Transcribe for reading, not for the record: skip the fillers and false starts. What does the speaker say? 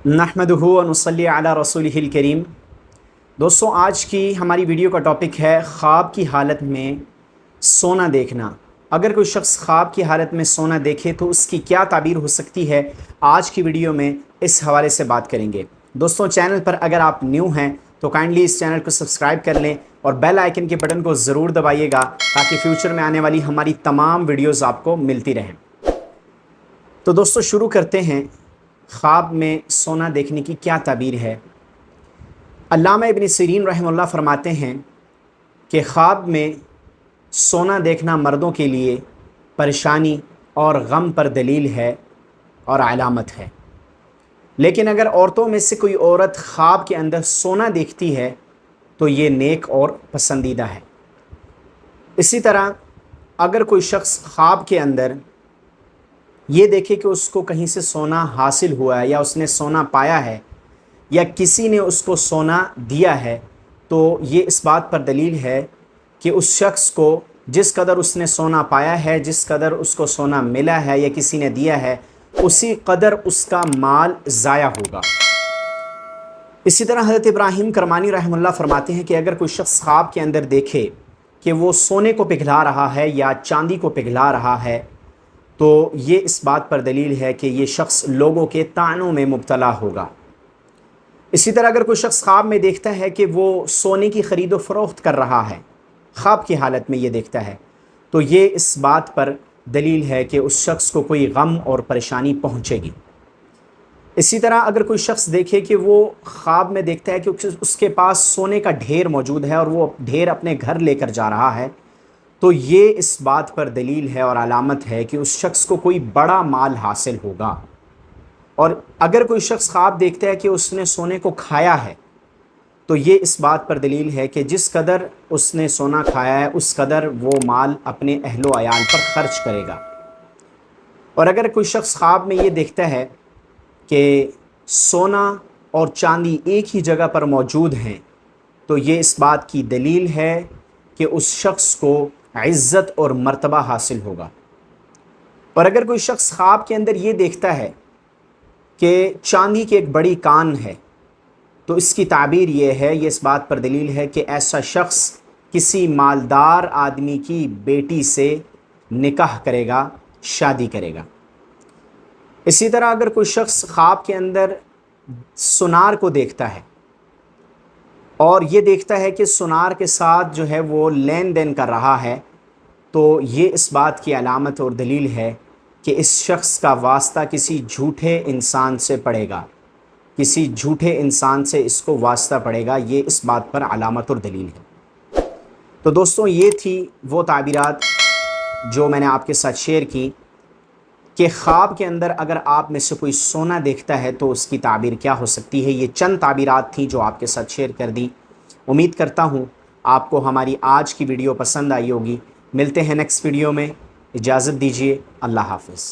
नहमदुहु व नुसल्ली अला रसूलिहिल करीम। दोस्तों, आज की हमारी वीडियो का टॉपिक है ख्वाब की हालत में सोना देखना। अगर कोई शख्स ख्वाब की हालत में सोना देखे तो उसकी क्या ताबीर हो सकती है, आज की वीडियो में इस हवाले से बात करेंगे। दोस्तों, चैनल पर अगर आप न्यू हैं तो काइंडली इस चैनल को सब्सक्राइब कर लें और बेल आइकन के बटन को ज़रूर दबाइएगा ताकि फ्यूचर में आने वाली हमारी तमाम वीडियोज़ आपको मिलती रहें। तो दोस्तों, शुरू करते हैं। ख्वाब में सोना देखने की क्या ताबीर है। अल्लामा इब्न सिरीन रहमतुल्लाह फरमाते हैं कि ख्वाब में सोना देखना मर्दों के लिए परेशानी और गम पर दलील है और अलामत है, लेकिन अगर औरतों में से कोई औरत ख्वाब के अंदर सोना देखती है तो ये नेक और पसंदीदा है। इसी तरह अगर कोई शख्स ख्वाब के अंदर ये देखे कि उसको कहीं से सोना हासिल हुआ है या उसने सोना पाया है या किसी ने उसको सोना दिया है, तो ये इस बात पर दलील है कि उस शख्स को जिस कदर उसने सोना पाया है, जिस कदर उसको सोना मिला है या किसी ने दिया है, उसी कदर उसका माल ज़ाया होगा। इसी तरह हज़रत इब्राहीम करमानी रहमतुल्लाह फरमाते हैं कि अगर कोई शख्स ख्वाब के अंदर देखे कि वो सोने को पिघला रहा है या चांदी को पिघला रहा है, तो ये इस बात पर दलील है कि ये शख्स लोगों के तानों में मुब्तला होगा। इसी तरह अगर कोई शख्स ख्वाब में देखता है कि वो सोने की ख़रीद व फ़रोख्त कर रहा है, ख्वाब की हालत में ये देखता है, तो ये इस बात पर दलील है कि उस शख्स को कोई गम और परेशानी पहुँचेगी। इसी तरह अगर कोई शख्स देखे कि वो ख्वाब में देखता है कि उसके पास सोने का ढेर मौजूद है और वो ढेर अपने घर लेकर जा रहा है, तो ये इस बात पर दलील है और अलामत है कि उस शख्स को कोई बड़ा माल हासिल होगा। और अगर कोई शख्स ख्वाब देखता है कि उसने सोने को खाया है, तो ये इस बात पर दलील है कि जिस कदर उसने सोना खाया है उस कदर वो माल अपने अहलो अयाल पर ख़र्च करेगा। और अगर कोई शख्स ख्वाब में ये देखता है कि सोना और चांदी एक ही जगह पर मौजूद हैं, तो ये इस बात की दलील है कि उस शख्स को इज़्ज़त और मर्तबा हासिल होगा। और अगर कोई शख्स ख्वाब के अंदर ये देखता है कि चांदी की एक बड़ी कान है, तो इसकी ताबीर ये है, ये इस बात पर दलील है कि ऐसा शख्स किसी मालदार आदमी की बेटी से निकाह करेगा, शादी करेगा। इसी तरह अगर कोई शख्स ख्वाब के अंदर सुनार को देखता है और ये देखता है कि सुनार के साथ जो है वो लेन देन कर रहा है, तो ये इस बात की अलामत और दलील है कि इस शख्स का वास्ता किसी झूठे इंसान से पड़ेगा, किसी झूठे इंसान से इसको वास्ता पड़ेगा। ये इस बात पर अलामत और दलील है। तो दोस्तों, ये थी वो ताबीरात जो मैंने आपके साथ शेयर की कि ख्वाब के अंदर अगर आप में से कोई सोना देखता है तो उसकी ताबीर क्या हो सकती है। ये चंद ताबीरात थी जो आपके साथ शेयर कर दी। उम्मीद करता हूँ आपको हमारी आज की वीडियो पसंद आई होगी। मिलते हैं नेक्स्ट वीडियो में। इजाज़त दीजिए। अल्लाह हाफ़िज़।